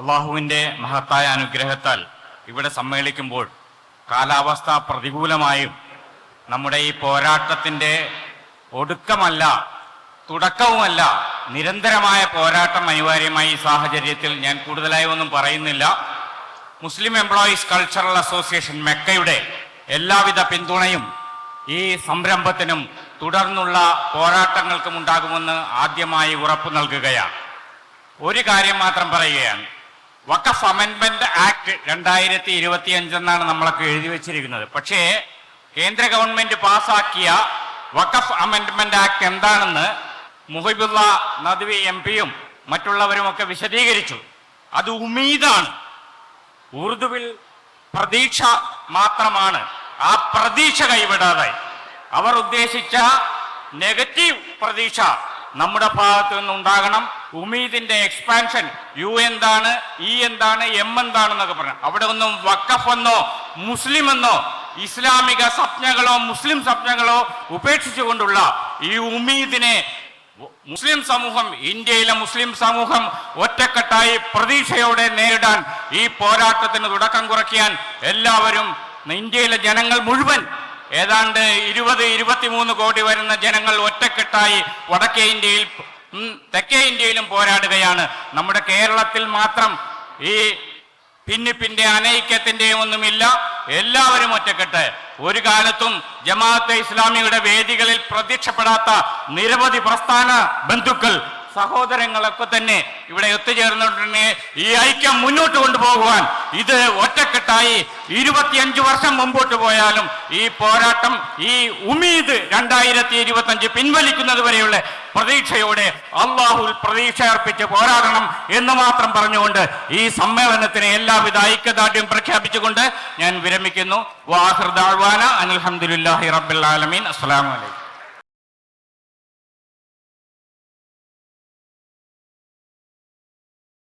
അള്ളാഹുവിൻ്റെ മഹത്തായ അനുഗ്രഹത്താൽ ഇവിടെ സമ്മേളിക്കുമ്പോൾ കാലാവസ്ഥ പ്രതികൂലമായും നമ്മുടെ ഈ പോരാട്ടത്തിൻ്റെ ഒടുക്കമല്ല, തുടക്കവുമല്ല, നിരന്തരമായ പോരാട്ടം അനിവാര്യമായ ഈ സാഹചര്യത്തിൽ ഞാൻ കൂടുതലായി ഒന്നും പറയുന്നില്ല. മുസ്ലിം എംപ്ലോയീസ് കൾച്ചറൽ അസോസിയേഷൻ മെക്കയുടെ എല്ലാവിധ പിന്തുണയും ഈ സംരംഭത്തിനും തുടർന്നുള്ള പോരാട്ടങ്ങൾക്കും ഉണ്ടാകുമെന്ന് ആദ്യമായി ഉറപ്പു നൽകുകയാണ്. ഒരു കാര്യം മാത്രം പറയുകയാണ്. വഖഫ് അമെൻഡ്മെന്റ് ആക്ട് 2025 എന്നാണ് നമ്മളൊക്കെ എഴുതി വച്ചിരിക്കുന്നത്. പക്ഷേ കേന്ദ്ര ഗവൺമെന്റ് പാസാക്കിയ വഖഫ് അമെൻഡ്മെന്റ് ആക്ട് എന്താണെന്ന് മുഹിബുള്ള നദ്വി MP-യും മറ്റുള്ളവരുമൊക്കെ വിശദീകരിച്ചു. അത് ഉമീദാണ്. ഉറുദുവിൽ പ്രതീക്ഷ മാത്രമാണ്. ആ പ്രതീക്ഷ കൈവിടാതായി അവർ ഉദ്ദേശിച്ച നെഗറ്റീവ് പ്രതീക്ഷ നമ്മുടെ ഭാഗത്തു നിന്നുണ്ടാകണം. ഉമീദിന്റെ എക്സ്പാൻഷൻ, U എന്താണ്, E എന്താണ്, M എന്താണെന്നൊക്കെ പറഞ്ഞു. അവിടെ ഒന്നും വഖഫ് എന്നോ മുസ്ലിം എന്നോ ഇസ്ലാമിക സ്വപ്നങ്ങളോ മുസ്ലിം സ്വപ്നങ്ങളോ ഉപേക്ഷിച്ചുകൊണ്ടുള്ള ഈ ഉമീദിനെ മുസ്ലിം സമൂഹം, ഇന്ത്യയിലെ മുസ്ലിം സമൂഹം ഒറ്റക്കെട്ടായി പ്രതീക്ഷയോടെ നേരിടാൻ, ഈ പോരാട്ടത്തിന് തുടക്കം കുറിക്കാൻ എല്ലാവരും, ഇന്ത്യയിലെ ജനങ്ങൾ മുഴുവൻ ഏതാണ്ട് 20-23 കോടി വരുന്ന ജനങ്ങൾ ഒറ്റക്കെട്ടായി വടക്കേ ഇന്ത്യയിൽ തെക്കേ ഇന്ത്യയിലും പോരാടുകയാണ്. നമ്മുടെ കേരളത്തിൽ മാത്രം ഈ ഭിന്നിപ്പിന്റെ അനൈക്യത്തിന്റെ ഒന്നുമില്ല. എല്ലാവരും ഒറ്റക്കെട്ട്. ഒരു കാലത്തും ജമാഅത്തെ ഇസ്ലാമിയുടെ വേദികളിൽ പ്രത്യക്ഷപ്പെടാത്ത നിരവധി പ്രസ്ഥാന ബന്ധുക്കൾ, സഹോദരങ്ങളൊക്കെ തന്നെ ഇവിടെ ഒത്തുചേർന്നിട്ടുണ്ടെങ്കിൽ ഈ ഐക്യം മുന്നോട്ട് കൊണ്ടുപോകുവാൻ ഇത് ഒറ്റക്കെട്ടായി 25 വർഷം മുമ്പോട്ട് പോയാലും ഈ പോരാട്ടം, ഈ ഉമീദ് 2025 പിൻവലിക്കുന്നത് വരെയുള്ള പ്രതീക്ഷയോടെ അള്ളാഹുൽ പ്രതീക്ഷ അർപ്പിച്ച് പോരാടണം എന്ന് മാത്രം പറഞ്ഞുകൊണ്ട് ഈ സമ്മേളനത്തിന് എല്ലാവിധ ഐക്യദാർഢ്യം പ്രഖ്യാപിച്ചുകൊണ്ട് ഞാൻ വിരമിക്കുന്നു. വാഹിർ ദഅ്വാന അൽഹംദുലില്ലാഹി റബ്ബിൽ ആലമീൻ. അസ്സലാമു അലൈക്കും.